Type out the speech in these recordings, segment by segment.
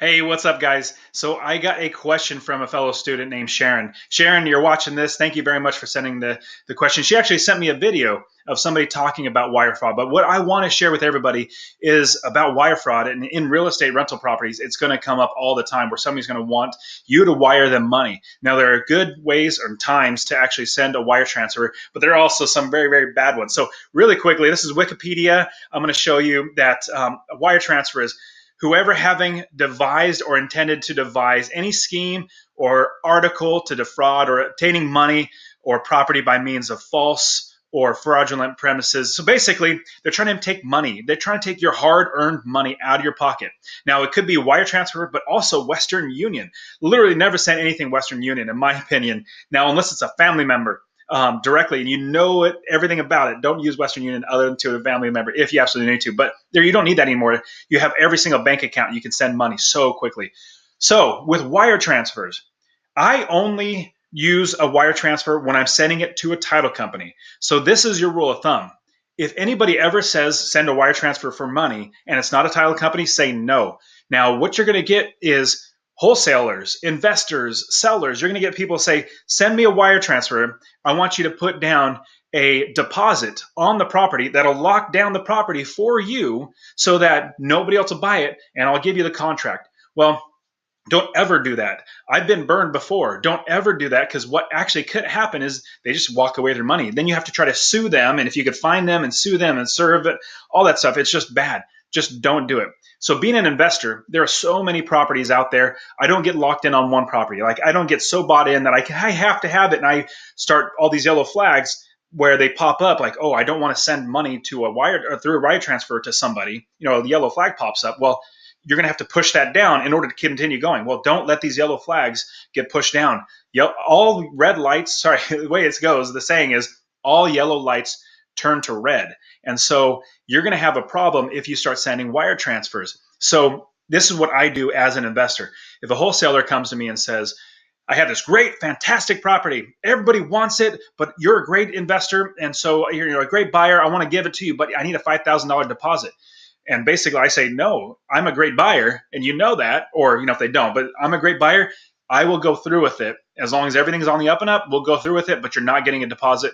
Hey, what's up, guys? So I got a question from a fellow student named Sharon. Sharon, you're watching this. Thank you very much for sending the question. She actually sent me a video of somebody talking about wire fraud. But what I want to share with everybody is about wire fraud. And in real estate rental properties, it's going to come up all the time where somebody's going to want you to wire them money. Now, there are good ways or times to actually send a wire transfer, but there are also some very, very bad ones. So really quickly, this is Wikipedia. I'm going to show you that a wire transfer is whoever having devised or intended to devise any scheme or article to defraud or obtaining money or property by means of false or fraudulent premises. So basically, they're trying to take money. They're trying to take your hard-earned money out of your pocket. Now, it could be wire transfer, but also Western Union. Literally never send anything Western Union, in my opinion. Now, unless it's a family member directly and you know everything about it, don't use Western Union other than to a family member if you absolutely need to. But there, you don't need that anymore. You have every single bank account. You can send money so quickly. So with wire transfers, I only use a wire transfer when I'm sending it to a title company. So this is your rule of thumb. If anybody ever says send a wire transfer for money and it's not a title company, say no. Now, what you're going to get is wholesalers, investors, sellers. You're going to get people say, send me a wire transfer. I want you to put down a deposit on the property that'll lock down the property for you so that nobody else will buy it, and I'll give you the contract. Well, don't ever do that. I've been burned before. Don't ever do that, because what actually could happen is they just walk away with their money. Then you have to try to sue them, and if you could find them and sue them and serve it, all that stuff, it's just bad. Just don't do it. So being an investor, there are so many properties out there. I don't get locked in on one property. Like, I don't get so bought in that I have to have it, and I start all these yellow flags where they pop up like, oh, I don't want to send money to a wire or through a wire transfer to somebody. The yellow flag pops up. Well, you're going to have to push that down in order to continue going. Well, don't let these yellow flags get pushed down. All red lights, sorry, the way it goes, the saying is all yellow lights turn to red. And so you're going to have a problem if you start sending wire transfers. So this is what I do as an investor. If a wholesaler comes to me and says, I have this great, fantastic property. Everybody wants it, but you're a great investor, and so you're a great buyer. I want to give it to you, but I need a $5,000 deposit. And basically I say, no, I'm a great buyer, and you know that, or if they don't, but I'm a great buyer. I will go through with it. As long as everything's on the up and up, we'll go through with it, but you're not getting a deposit.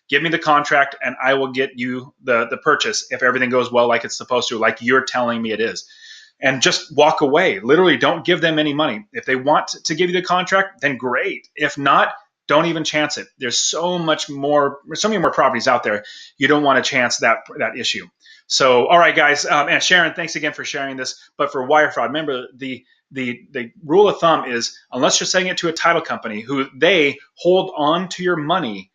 Give me the contract, and I will get you the purchase if everything goes well like it's supposed to, like you're telling me it is. And just walk away. Literally, don't give them any money. If they want to give you the contract, then great. If not, don't even chance it. There's so many more properties out there. You don't want to chance that issue. So, all right, guys, and Sharon, thanks again for sharing this. But for wire fraud, remember the rule of thumb is, unless you're sending it to a title company who they hold on to your money,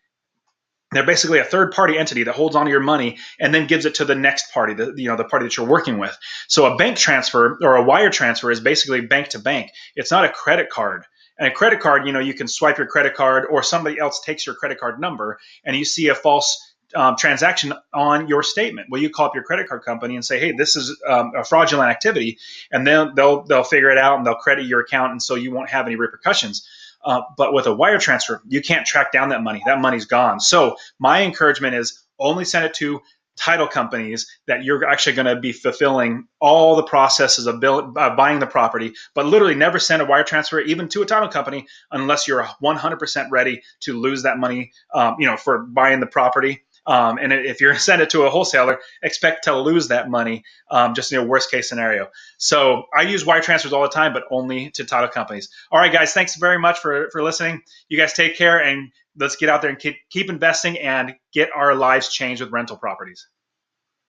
they're basically a third-party entity that holds onto your money and then gives it to the next party, the party that you're working with. So a bank transfer or a wire transfer is basically bank to bank. It's not a credit card. And a credit card, you can swipe your credit card, or somebody else takes your credit card number, and you see a false transaction on your statement. Well, you call up your credit card company and say, hey, this is a fraudulent activity, and then they'll figure it out and they'll credit your account, and so you won't have any repercussions. But with a wire transfer, you can't track down that money. That money's gone. So my encouragement is only send it to title companies that you're actually going to be fulfilling all the processes of buying the property, but literally never send a wire transfer even to a title company unless you're 100% ready to lose that money, for buying the property. And if you're going to send it to a wholesaler, expect to lose that money, just in a worst case scenario. So I use wire transfers all the time, but only to title companies. All right, guys, thanks very much for listening. You guys take care, and let's get out there and keep investing and get our lives changed with rental properties.